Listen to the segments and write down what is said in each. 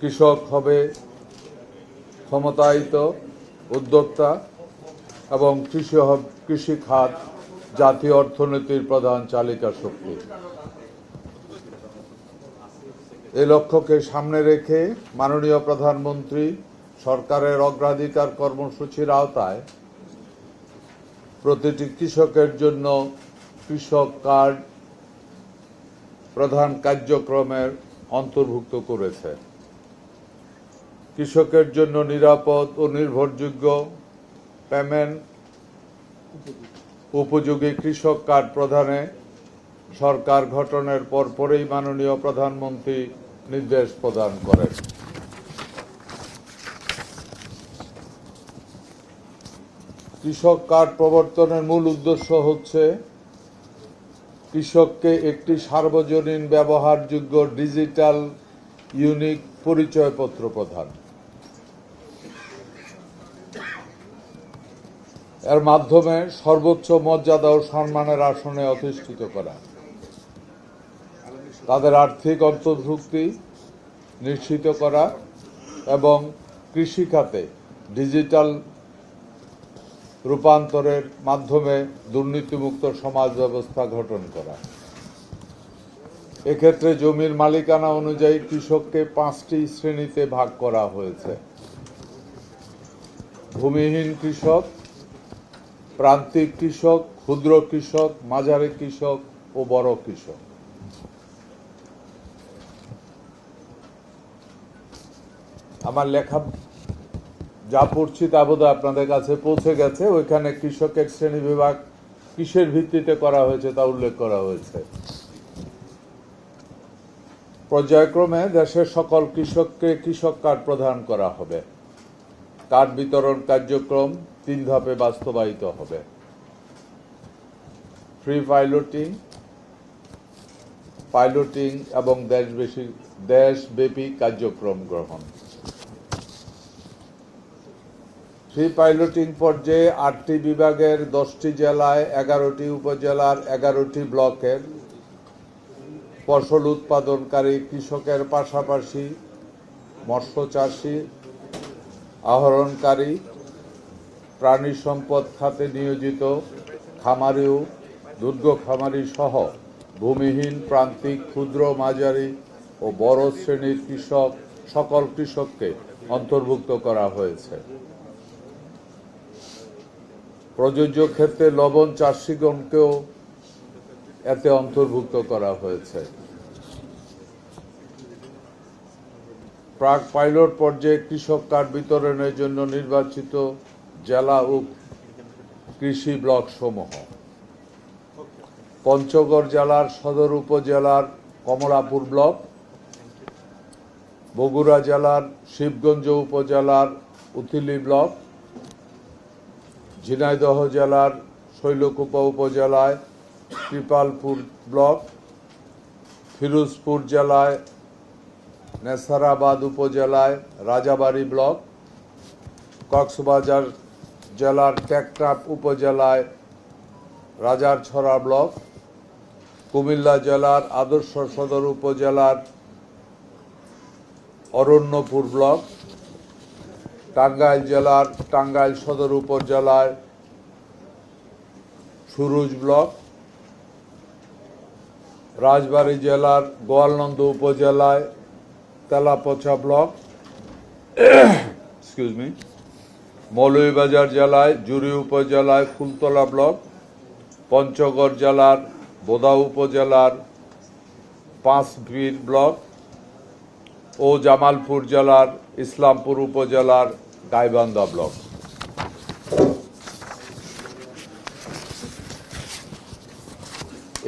কৃষক হবে ক্ষমতায়িত উদ্যোক্তা এবং কৃষি খাত জাতীয় অর্থনীতির প্রধান চালিকা শক্তি। এই লক্ষ্যকে সামনে রেখে মাননীয় প্রধানমন্ত্রী সরকারের অগ্রাধিকার কর্মসূচির আওতায় প্রতিটি কৃষকের জন্য কৃষক কার্ড প্রধান কার্যক্রমের অন্তর্ভুক্ত করেছে। কৃষকের জন্য নিরাপদ ও নির্ভরযোগ্য পেমেন্ট উপযোগী কৃষক কার্ড প্রদানে সরকার গঠনের পরপরই মাননীয় প্রধানমন্ত্রী নির্দেশ প্রদান করেন। কৃষক কার্ড প্রবর্তনের মূল উদ্দেশ্য হচ্ছে কৃষককে একটি সার্বজনীন ব্যবহারযোগ্য ডিজিটাল ইউনিক পরিচয়পত্র প্রদান। এর মাধ্যমে সর্বোচ্চ মর্যাদা ও সম্মানের আসনে অধিষ্ঠিত করা, তাদের আর্থিক অন্তর্ভুক্তি নিশ্চিত করা এবং কৃষিখাতে ডিজিটাল রূপান্তরের মাধ্যমে দুর্নীতিমুক্ত সমাজ ব্যবস্থা গঠন করা। এক্ষেত্রে জমির মালিকানা অনুযায়ী কৃষককে 5টি শ্রেণীতে ভাগ করা হয়েছে: ভূমিহীন কৃষক, প্রান্তিক কৃষক, ক্ষুদ্র কৃষক, মাঝারি কৃষক ও বড় কৃষক। আমার লেখা যা পড়ছি তা বোধহয় আপনাদের কাছে পৌঁছে গেছে। ওইখানে কৃষকের শ্রেণী বিভাগ কিসের ভিত্তিতে করা হয়েছে তা উল্লেখ করা হয়েছে। পর্যায়ক্রমে দেশের সকল কৃষককে কৃষক কার্ড প্রদান করা হবে। কার্ড বিতরণ কার্যক্রম 3 ধাপে বাস্তবায়িত হবে: ফ্রি পাইলটিং এবং দেশব্যাপী কার্যক্রম গ্রহণ। ফ্রি পাইলটিং পর্যায়ে 8টি বিভাগের 10টি জেলায় 11টি উপজেলার 11টি ব্লকের ফসল উৎপাদনকারী কৃষকের পাশাপাশি মৎস্য চাষী, আহরণকারী, প্রাণী সম্পদ খাতে নিয়োজিত খামারি ও দুগ্ধ খামারি সহ ভূমিহীন, প্রান্তিক, ক্ষুদ্র, মাঝারি ও বড় শ্রেণীর সকল কৃষককে অন্তর্ভুক্ত করা হয়েছে। প্রযোজ্য ক্ষেত্রে লবণ চাষীগণকেও এতে অন্তর্ভুক্ত করা হয়েছে। প্রাক পাইলট পর্যায়ে কৃষক কার্ড বিতরণের জন্য নির্বাচিত জেলা ও কৃষি ব্লক সমূহ: পঞ্চগড় জেলার সদর উপজেলার কমলাপুর ব্লক, বগুড়া জেলার শিবগঞ্জ উপজেলার উথিলি ব্লক, ঝিনাইদহ জেলার শৈলকুপা উপজেলায় কৃপালপুর ব্লক, ফিরোজপুর জেলায় নেসারাবাদ উপজেলায় রাজাবাড়ী ব্লক, কক্সবাজার জেলার টেকনাফ উপজেলায় রাজারছড়া ব্লক, কুমিল্লা জেলার আদর্শ সদর উপজেলার অরণ্যপুর ব্লক, টাঙ্গাইল জেলার টাঙ্গাইল সদর উপজেলায় সুরুজ ব্লক, রাজবাড়ী জেলার গোয়ালনন্দ উপজেলায় তেলাপোচা ব্লক, মৌলভীবাজার জেলায় জুড়ি উপজেলায় ফুলতলা ব্লক, পঞ্চগড় জেলার বোদা উপজেলার পাঁচবির ব্লক ও জামালপুর জেলার ইসলামপুর উপজেলার গাইবান্ধা ব্লক।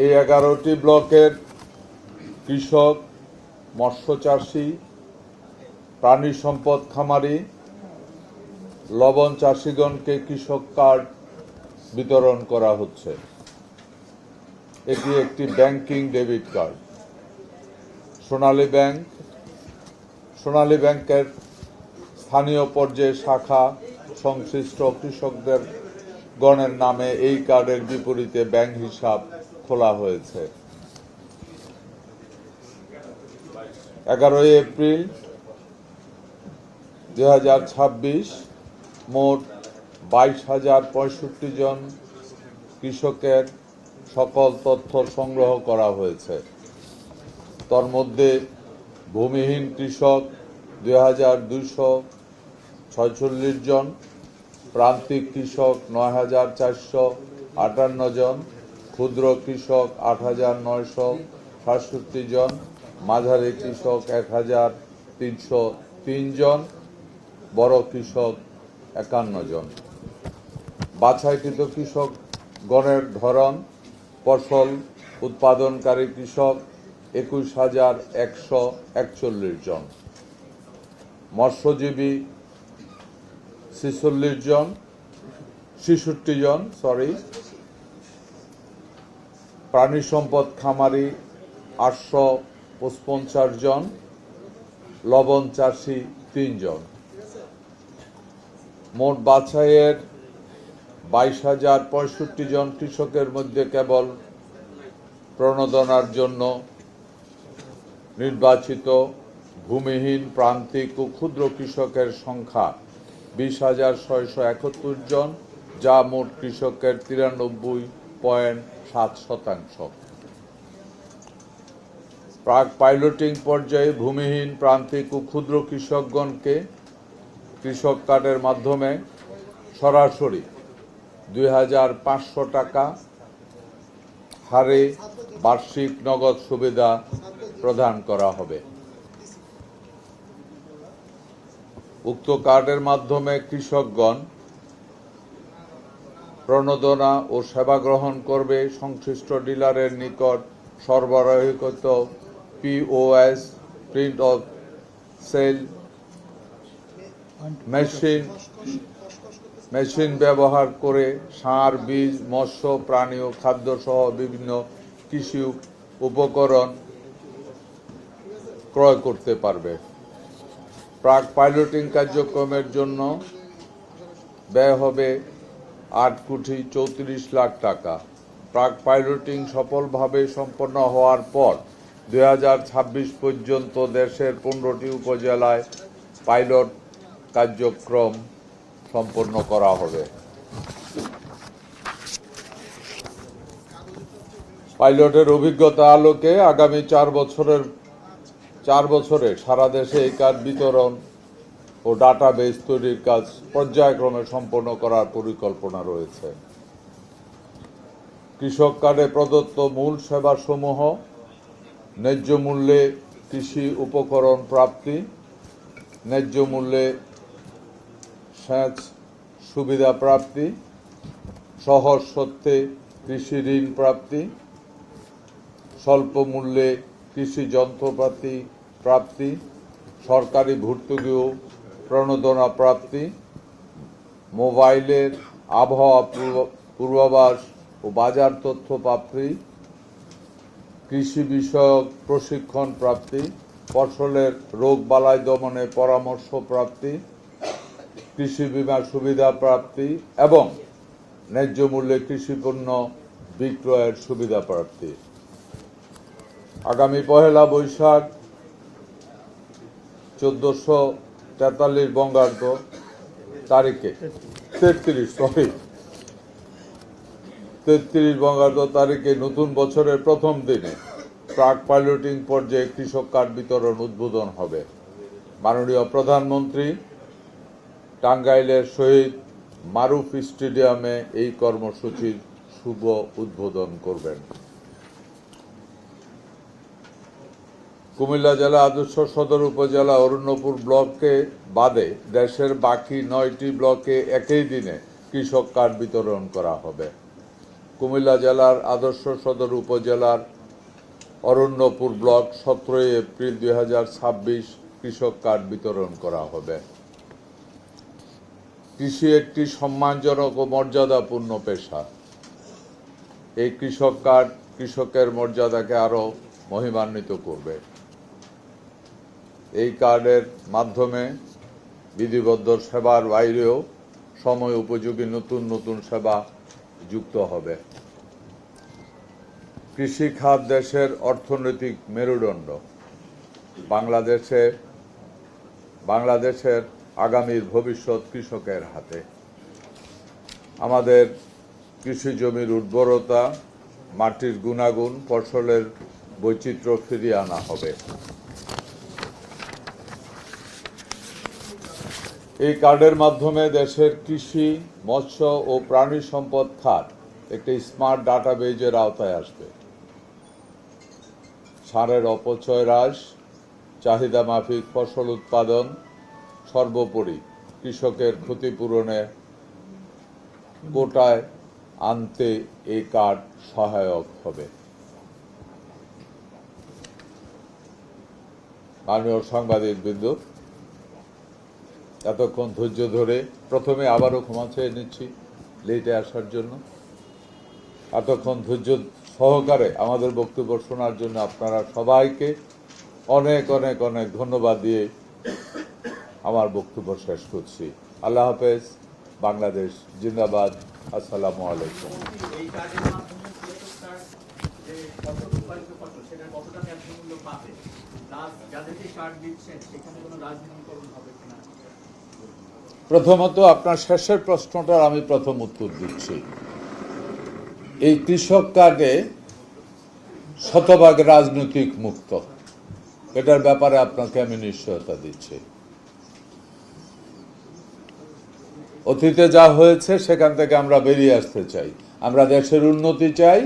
এই 11টি ব্লকের কৃষক, মৎস্য চাষী, প্রাণী সম্পদ খামারি, লবণ চাষীগণকে কৃষক কার্ড বিতরণ করা হচ্ছে। এটি একটি ব্যাংকিং ডেবিট কার্ড। সোনালী ব্যাংকের স্থানীয় পর্যায়ে শাখা সংশ্লিষ্ট কৃষকদের গণের নামে এই কার্ডের বিপরীতে ব্যাংক হিসাব খোলা হয়েছে। 11 এপ্রিল 2026 মোট 22,065 জন কৃষকের সকল তথ্য সংগ্রহ করা হয়েছে। তার মধ্যে ভূমিহীন কৃষক 2,246 জন, প্রান্তিক কৃষক 9,458 জন, ক্ষুদ্র কৃষক 8,967 জন, মাঝারি কৃষক 1,303 জন, বড় কৃষক 51 জন। বাছাইকৃত কৃষকগণের ধরন: ফসল উৎপাদনকারী কৃষক 21,141 জন, মৎস্যজীবী 66 জন, প্রাণী সম্পদ খামারি 855 জন, লবণ চাষি 3 জন। মোট বাছাইয়ের 22,065 জন কৃষকের মধ্যে কেবল প্রণোদনার জন্য নির্বাচিত ভূমিহীন প্রান্তিক ও ক্ষুদ্র কৃষকের সংখ্যা 20,671 জন, যা মোট কৃষকের 93.7%। প্রাক পাইলটিং পর্যায়ে ভূমিহীন প্রান্তিক ও ক্ষুদ্র কৃষকগণকে কৃষক কার্ডের মাধ্যমে সরাসরি 2,500 টাকা হারে বার্ষিক নগদ সুবিধা প্রদান করা হবে। উক্ত কার্ডের মাধ্যমে কৃষকগণ প্রণোদনা ও সেবা গ্রহণ করবে সংশ্লিষ্ট ডিলারের নিকট সরবরাহকৃত POS point of sale machine ব্যবহার করে সার, বীজ, মৎস্য, প্রাণী ও খাদ্য সহ বিভিন্ন কৃষি উপকরণ ক্রয় করতে পারবে। প্রাক পাইলটিং কার্যক্রমের জন্য ব্যয় হবে 8,34 লাখ টাকা। প্রাক পাইলটিং সফলভাবে সম্পন্ন হওয়ার পর 2026 পর্যন্ত দেশের 15টি উপজেলায় পাইলট কার্যক্রম সম্পন্ন করা হবে। পাইলটের অভিজ্ঞতা আলোকে আগামী 4 বছরে সারা দেশে এই কার্ড বিতরণ ও ডাটাবেস তৈরির কাজ পর্যায়ক্রমে সম্পন্ন করার পরিকল্পনা রয়েছে। কৃষক কার্ডে প্রদত্ত মূল সেবাসমূহ: ন্যায্য মূল্যে কৃষি উপকরণ প্রাপ্তি, ন্যায্য মূল্যে সেচ সুবিধা প্রাপ্তি, সহজ শর্তে কৃষি ঋণ প্রাপ্তি, স্বল্প মূল্যে কৃষি যন্ত্রপাতি প্রাপ্তি, সরকারি ভর্তুকি ও প্রণোদনা প্রাপ্তি, মোবাইলের আবহাওয়া পূর্বাভাস ও বাজার তথ্য প্রাপ্তি, কৃষি বিষয়ক প্রশিক্ষণ প্রাপ্তি, ফসলের রোগ বালাই দমনে পরামর্শ প্রাপ্তি, কৃষি বীমা সুবিধা প্রাপ্তি এবং ন্যায্য মূল্যে কৃষি পণ্য বিক্রয়ের সুবিধা প্রাপ্তি। আগামী 1 বৈশাখ 1443 বঙ্গাব্দ তারিখে 33 বঙ্গাব্দ তারিখে নতুন বছরের প্রথম দিনে প্রাক পাইলটিং পর্যায়ে কৃষক কার্ড বিতরণ উদ্বোধন হবে। মাননীয় প্রধানমন্ত্রী টাঙ্গাইলের শহীদ মারুফ স্টেডিয়ামে এই কর্মসূচির শুভ উদ্বোধন করবেন। কুমিল্লা জেলা আদর্শ সদর উপজেলা অরণ্যপুর ব্লককে বাদে দেশের বাকি 9টি ব্লকে একই দিনে কৃষক কার্ড বিতরণ করা হবে। কুমিল্লা জেলার আদর্শ সদর উপজেলার অরণ্যপুর ব্লক 17 এপ্রিল 2026 কৃষক কার্ড বিতরণ করা হবে। কৃষি একটি সম্মানজনক ও মর্যাদাপূর্ণ পেশা। এই কৃষক কার্ড কৃষকের মর্যাদাকে আরও মহিমান্বিত করবে। এই কার্ডের মাধ্যমে বিধিবদ্ধ সেবার বাইরেও সময় উপযোগী নতুন নতুন সেবা যুক্ত হবে। কৃষি খাত দেশের অর্থনৈতিক মেরুদণ্ড। বাংলাদেশের আগামীর ভবিষ্যৎ কৃষকের হাতে। আমাদের কৃষি জমির উর্বরতা, মাটির গুণাগুণ, ফসলের বৈচিত্র্য ফিরিয়ে আনা হবে। এই কার্ডের মাধ্যমে দেশের কৃষি, মৎস্য ও প্রাণী সম্পদ খাত একটি স্মার্ট ডাটাবেজের আওতায় আসবে। সারের অপচয় হ্রাস, চাহিদা মাফিক ফসল উৎপাদন, সর্বোপরি কৃষকের ক্ষতিপূরণে কোটায় আনতে এই কার্ড সহায়ক হবে। মাননীয় সাংবাদিকবৃন্দ, এতক্ষণ ধৈর্য ধরে প্রথমে আবারও ক্ষমা চেয়ে নিচ্ছি লেটে আসার জন্য। এতক্ষণ ধৈর্য সহকারে আমাদের বক্তব্য শোনার জন্য আপনারা সবাইকে অনেক অনেক অনেক ধন্যবাদ দিয়ে আমার বক্তব্য শেষ করছি। আল্লাহ হাফেজ। বাংলাদেশ জিন্দাবাদ। আসসালামু আলাইকুম। প্রথমত আপনার শেষের প্রশ্নটার আমি প্রথম উত্তর দিচ্ছি। এই কৃষক কার্ডে শতভাগ রাজনৈতিক মুক্ত, এটার ব্যাপারে আপনাকে আমি নিশ্চয়তা দিচ্ছি। অতীতে যা হয়েছে সেখান থেকে আমরা বেরিয়ে আসতে চাই। আমরা দেশের উন্নতি চাই।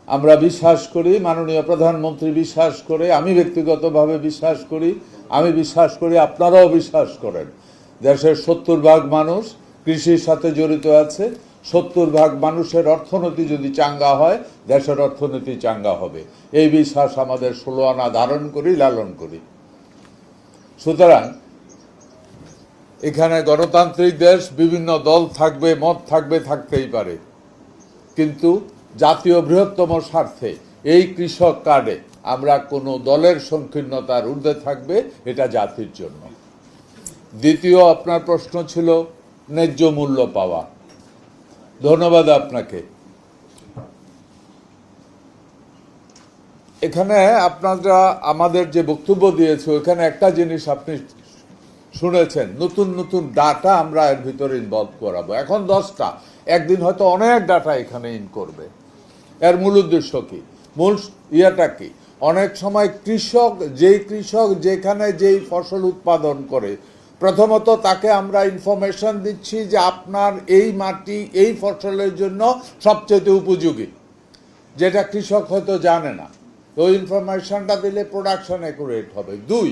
আমরা বিশ্বাস করি, মাননীয় প্রধানমন্ত্রী বিশ্বাস করে, আমি ব্যক্তিগতভাবে বিশ্বাস করি, আমি বিশ্বাস করি আপনারাও বিশ্বাস করেন, দেশের 70% মানুষ কৃষির সাথে জড়িত আছে। 70% মানুষের অর্থনীতি যদি চাঙ্গা হয়, দেশের অর্থনীতি চাঙ্গা হবে। এই বিশ্বাস আমাদের 16 আনা ধারণ করি, লালন করি। সুতরাং এখানে গণতান্ত্রিক দেশ, বিভিন্ন দল থাকবে, মত থাকবে, থাকতেই পারে, কিন্তু জাতীয় বৃহত্তম স্বার্থে এই কৃষক কার্ডে আমরা কোনো দলের সংকীর্ণতার ঊর্ধ্বে থাকবে, এটা জাতির জন্য। দ্বিতীয় আপনার প্রশ্ন ছিল ন্যায্য মূল্য পাওয়া। ধন্যবাদ আপনাকে। এখানে আপনারা আমাদের যে বক্তব্য দিয়েছে, ওখানে একটা জিনিস আপনি শুনেছেন, নতুন নতুন ডাটা আমরা এর ভিতরে ইনভলভ করাবো। এখন 10টা, একদিন হয়তো অনেক ডাটা এখানে ইন করবে। এর মূল উদ্দেশ্য কি, মূল ইয়েটা কি? অনেক সময় কৃষক যেখানে যেই ফসল উৎপাদন করে, প্রথমত তাকে আমরা ইনফরমেশন দিচ্ছি যে আপনার এই মাটি এই ফসলের জন্য সবচেয়ে উপযোগী, যেটা কৃষক হয়তো জানে না। ওই ইনফরমেশনটা দিলে প্রোডাকশন অ্যাকুরেট হবে। 2,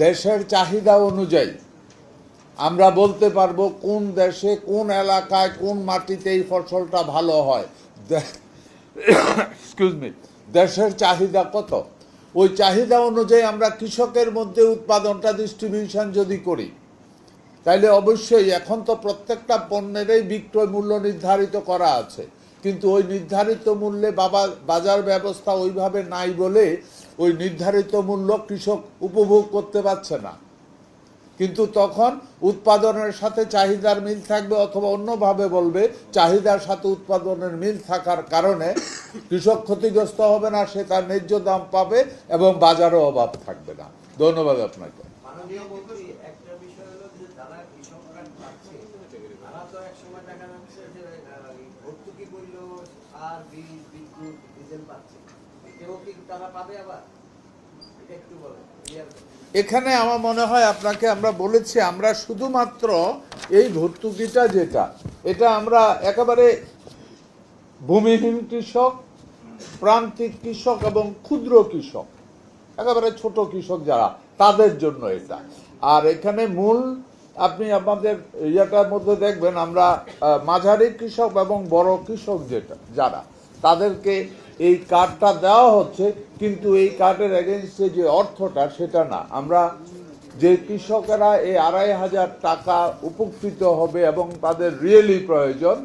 দেশের চাহিদা অনুযায়ী আমরা বলতে পারবো কোন দেশে, কোন এলাকায়, কোন মাটিতে এই ফসলটা ভালো হয়। এক্সকিউজ মি, দেশের চাহিদা কত, ওই চাহিদা অনুযায়ী আমরা কৃষকের মধ্যে উৎপাদনটা ডিস্ট্রিবিউশন যদি করি, তাইলে অবশ্যই এখন তো প্রত্যেকটা পণ্যেরই বিক্রয় মূল্য নির্ধারিত করা আছে, কিন্তু ওই নির্ধারিত মূল্যে বাজার ব্যবস্থা ওইভাবে নাই বলে ওই নির্ধারিত মূল্য কৃষক উপভোগ করতে পারছে না। কিন্তু তখন উৎপাদনের সাথে চাহিদার মিল থাকবে, অথবা অন্যভাবে বলবে চাহিদার সাথে উৎপাদনের মিল থাকার কারণে কৃষক ক্ষতিগ্রস্ত হবে না, সে তার ন্যায্য দাম পাবে এবং বাজারও অভাব থাকবে না। ধন্যবাদ আপনাকে। এখানে আমার মনে হয় আপনাকে আমরা বলেছি, আমরা শুধুমাত্র এই ভর্তুকিটা যেটা, এটা আমরা একেবারে ভূমিহীন কৃষক, প্রান্তিক কৃষক এবং ক্ষুদ্র কৃষক, একেবারে ছোট কৃষক যারা, তাদের জন্য এটা। আর এখানে মূল আপনি আমাদের ইয়েটার মধ্যে দেখবেন আমরা মাঝারি কৃষক এবং বড় কৃষক যারা, তাদেরকে এই কার্ডটা দেওয়া হচ্ছে, কিন্তু এই কার্ডের এগেনস্টে যে অর্থটা সেটা না। আমরা যে কৃষকেরা এই 2500 টাকা উপকৃত হবে এবং তাদের রিয়েলি প্রয়োজন,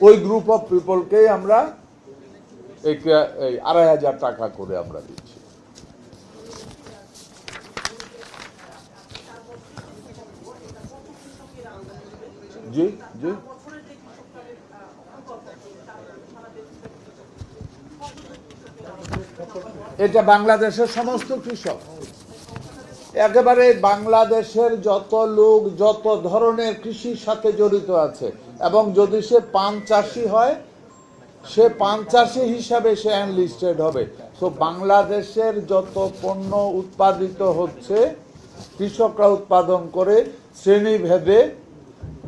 ওই গ্রুপ অফ পিপলকেই আমরা এই 2500 টাকা করে আমরা দিচ্ছি। জি জি, এটা বাংলাদেশের সমস্ত কৃষক, একেবারে বাংলাদেশের যত লোক যত ধরনের কৃষির সাথে জড়িত আছে, এবং যদি সে পান চাষি হয় সে পান চাষি হিসাবে সে এনলিস্টেড হবে। তো বাংলাদেশের যত পণ্য উৎপাদিত হচ্ছে কৃষকরা উৎপাদন করে শ্রেণীভেদে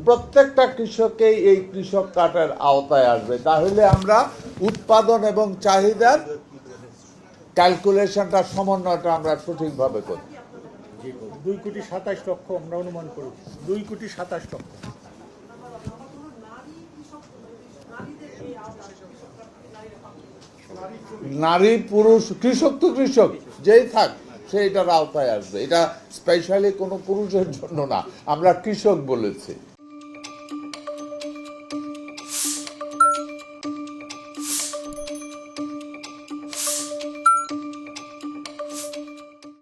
প্রত্যেকটা কৃষককেই এই কৃষক কার্ডের আওতায় আসবে। তাহলে আমরা উৎপাদন এবং চাহিদার ক্যালকুলেশনটা সমন্বয়টা আমরা সঠিকভাবে করি। 2,27,00,000 আমরা অনুমান করেছি, 2,27,00,000। নারী পুরুষ কৃষক তো কৃষক যেই থাক সে এটার আওতায় আসবে। এটা স্পেশালি কোনো পুরুষের জন্য না, আমরা কৃষক বলেছি।